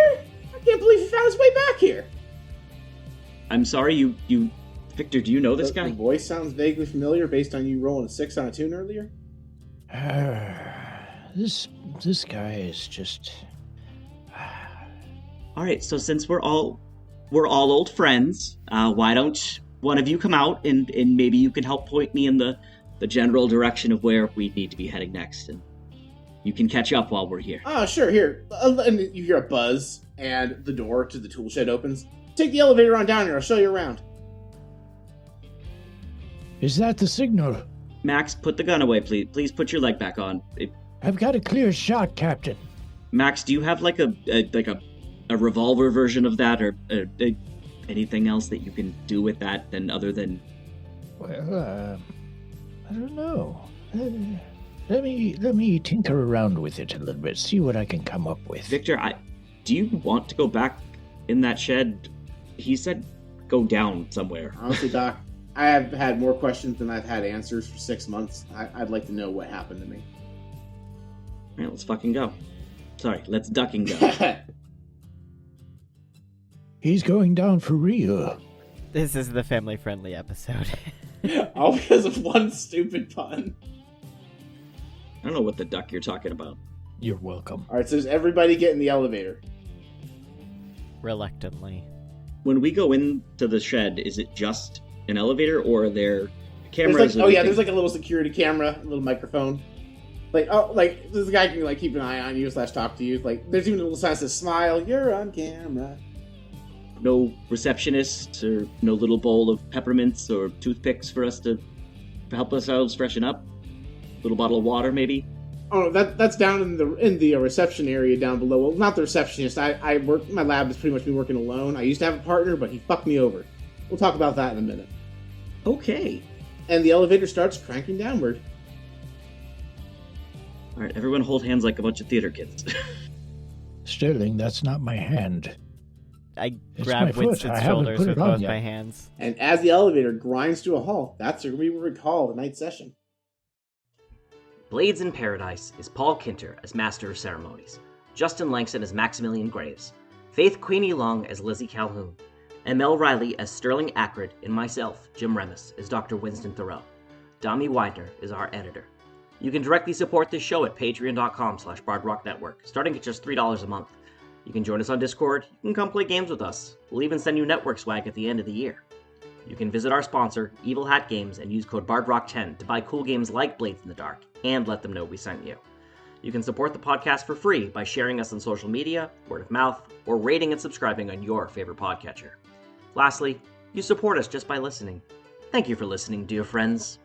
I can't believe he found his way back here. I'm sorry, you... Victor, do you know this The guy? voice sounds vaguely familiar based on you rolling a 6 on a tune earlier. This guy is just... Alright, so since we're all old friends, why don't one of you come out and maybe you can help point me in the general direction of where we need to be heading next, and you can catch up while we're here. Oh, sure, here. And you hear a buzz, and the door to the tool shed opens. Take the elevator on down here, I'll show you around. Is that the signal? Max, put the gun away, please. Please put your leg back on. I've got a clear shot, Captain. Max, do you have like a revolver version of that, or anything else that you can do with that other than? Well, I don't know. Let me tinker around with it a little bit, see what I can come up with. Victor, do you want to go back in that shed? He said go down somewhere. Honestly, Doc, I have had more questions than I've had answers for 6 months. I'd like to know what happened to me. All right, let's fucking go. Sorry, let's duck and go. He's going down for real. This is the family-friendly episode. All because of one stupid pun. I don't know what the duck you're talking about. You're welcome. All right, so does everybody get in the elevator? Reluctantly. When we go into the shed, is it just an elevator, or are there cameras? There's there's like a little security camera, a little microphone. This guy can keep an eye on you / talk to you. There's even a little sign that says "Smile, you're on camera." No receptionists or no little bowl of peppermints or toothpicks for us to help ourselves freshen up? Little bottle of water, maybe? Oh, that's down in the reception area down below. Well, not the receptionist. I work. My lab has pretty much been working alone. I used to have a partner, but he fucked me over. We'll talk about that in a minute. Okay. And the elevator starts cranking downward. All right, everyone hold hands like a bunch of theater kids. Sterling, that's not my hand. I It's grab my foot. Winston's I haven't shoulders put with it on both yet. my hands. And as the elevator grinds to a halt, that's where we will recall the night session. Blades in Paradise is Paul Kinter as Master of Ceremonies, Justin Langston as Maximilian Graves, Faith Queenie Long as Lizzie Calhoun, and Mel Riley as Sterling Ackred, and myself, Jim Remus, as Dr. Winston Thoreau. Dami Widener is our editor. You can directly support this show at patreon.com/bardrocknetwork, starting at just $3 a month. You can join us on Discord, you can come play games with us, we'll even send you network swag at the end of the year. You can visit our sponsor, Evil Hat Games, and use code BARDROCK10 to buy cool games like Blades in the Dark, and let them know we sent you. You can support the podcast for free by sharing us on social media, word of mouth, or rating and subscribing on your favorite podcatcher. Lastly, you support us just by listening. Thank you for listening, dear friends.